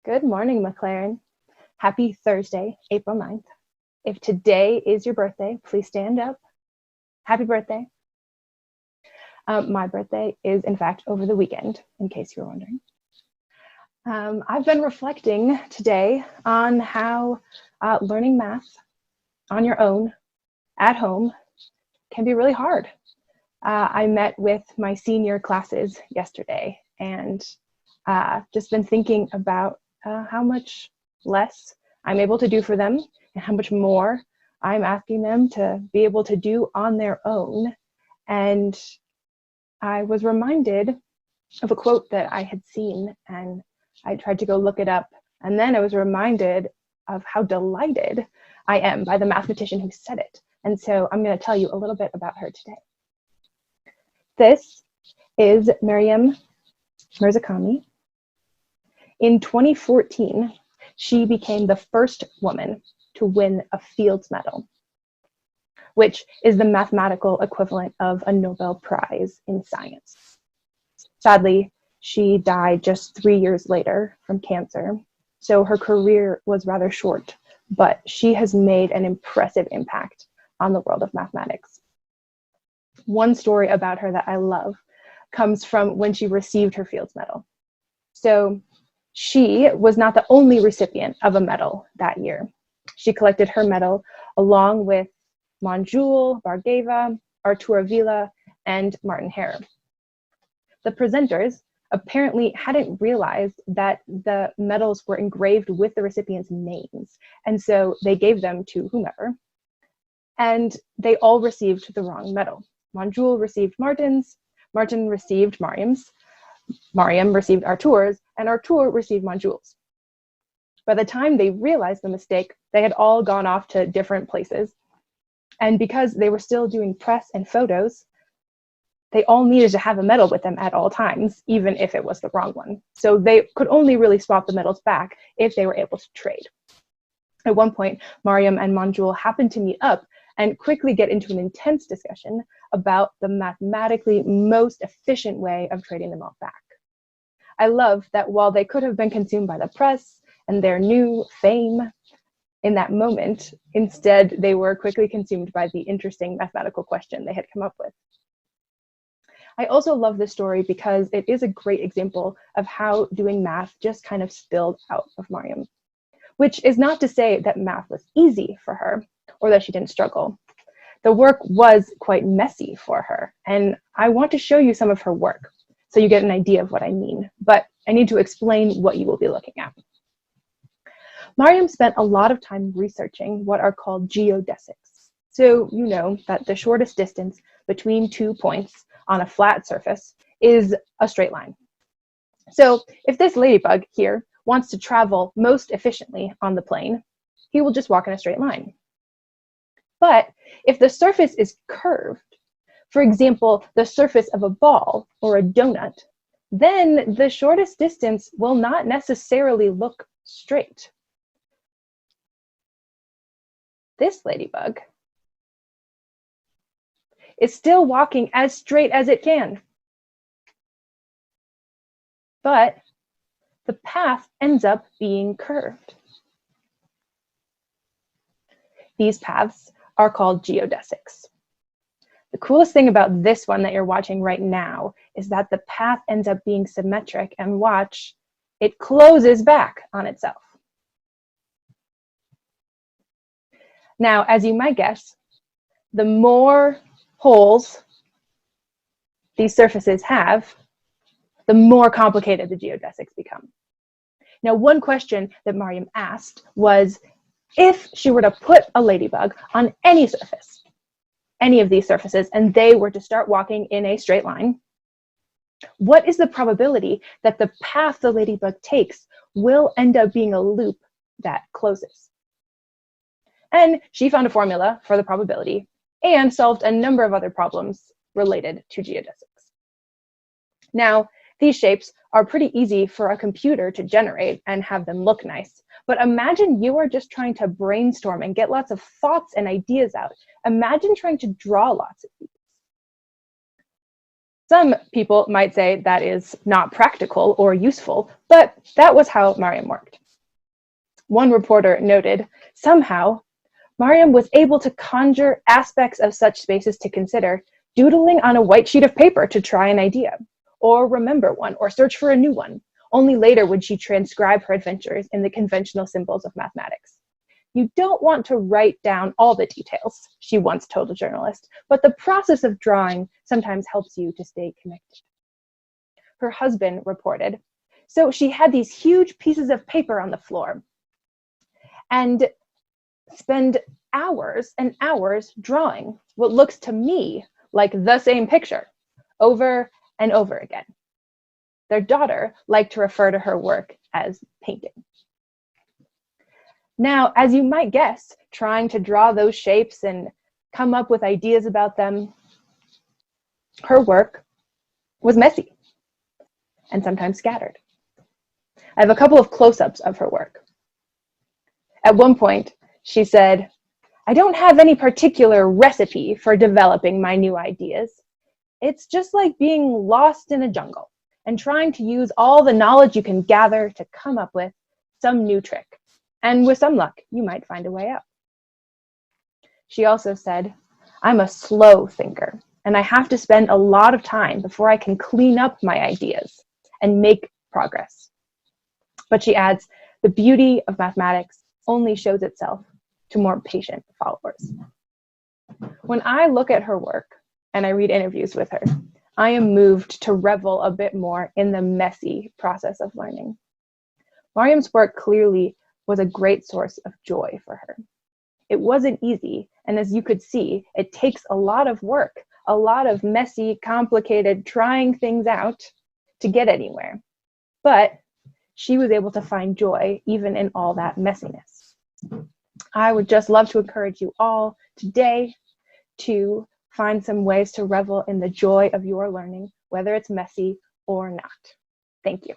Good morning, MacLaren. Happy Thursday, April 9th. If today is your birthday, please stand up. Happy birthday. My birthday is, in fact, over the weekend, in case you were wondering. I've been reflecting today on how learning math on your own at home can be really hard. I met with my senior classes yesterday and just been thinking about how much less I'm able to do for them and how much more I'm asking them to be able to do on their own. And I was reminded of a quote that I had seen, and I tried to go look it up. And then I was reminded of how delighted I am by the mathematician who said it. And so I'm going to tell you a little bit about her today. This is Maryam Mirzakhani. In 2014, she became the first woman to win a Fields Medal, which is the mathematical equivalent of a Nobel Prize in science. Sadly, she died just 3 years later from cancer, so her career was rather short, but she has made an impressive impact on the world of mathematics. One story about her that I love comes from when she received her Fields Medal. So she was not the only recipient of a medal that year. She collected her medal along with Manjul Bargeva, Artur Avila, and Martin Hare. The presenters apparently hadn't realized that the medals were engraved with the recipients' names, and so they gave them to whomever, and they all received the wrong medal. Manjul received Martin's, Martin received Maryam's, Maryam received Artur's, and Artur received Manjul's. By the time they realized the mistake, they had all gone off to different places. And because they were still doing press and photos, they all needed to have a medal with them at all times, even if it was the wrong one. So they could only really swap the medals back if they were able to trade. At one point, Maryam and Manjul happened to meet up and quickly get into an intense discussion about the mathematically most efficient way of trading them all back. I love that while they could have been consumed by the press and their new fame in that moment, instead they were quickly consumed by the interesting mathematical question they had come up with. I also love this story because it is a great example of how doing math just kind of spilled out of Maryam, which is not to say that math was easy for her or that she didn't struggle. The work was quite messy for her, and I want to show you some of her work so you get an idea of what I mean, but I need to explain what you will be looking at. Maryam spent a lot of time researching what are called geodesics. So you know that the shortest distance between 2 points on a flat surface is a straight line. So if this ladybug here wants to travel most efficiently on the plane, he will just walk in a straight line. But if the surface is curved, for example, the surface of a ball or a donut, then the shortest distance will not necessarily look straight. This ladybug is still walking as straight as it can, but the path ends up being curved. These paths are called geodesics. The coolest thing about this one that you're watching right now is that the path ends up being symmetric, and watch, it closes back on itself. Now, as you might guess, the more holes these surfaces have, the more complicated the geodesics become. Now, one question that Maryam asked was, if she were to put a ladybug on any surface, any of these surfaces, and they were to start walking in a straight line, what is the probability that the path the ladybug takes will end up being a loop that closes? And she found a formula for the probability and solved a number of other problems related to geodesics. Now, these shapes are pretty easy for a computer to generate and have them look nice. But imagine you are just trying to brainstorm and get lots of thoughts and ideas out. Imagine trying to draw lots of these. Some people might say that is not practical or useful, but that was how Maryam worked. One reporter noted, somehow, Maryam was able to conjure aspects of such spaces to consider, doodling on a white sheet of paper to try an idea, or remember one, or search for a new one. Only later would she transcribe her adventures in the conventional symbols of mathematics. You don't want to write down all the details, she once told a journalist, but the process of drawing sometimes helps you to stay connected. Her husband reported, so she had these huge pieces of paper on the floor and spend hours and hours drawing what looks to me like the same picture over and over again. Their daughter liked to refer to her work as painting. Now, as you might guess, trying to draw those shapes and come up with ideas about them, her work was messy and sometimes scattered. I have a couple of close-ups of her work. At one point, she said, I don't have any particular recipe for developing my new ideas. It's just like being lost in a jungle and trying to use all the knowledge you can gather to come up with some new trick. And with some luck, you might find a way out. She also said, I'm a slow thinker, and I have to spend a lot of time before I can clean up my ideas and make progress. But she adds, the beauty of mathematics only shows itself to more patient followers. When I look at her work and I read interviews with her, I am moved to revel a bit more in the messy process of learning. Maryam's work clearly was a great source of joy for her. It wasn't easy, and as you could see, it takes a lot of work, a lot of messy, complicated, trying things out to get anywhere. But she was able to find joy even in all that messiness. I would just love to encourage you all today to find some ways to revel in the joy of your learning, whether it's messy or not. Thank you.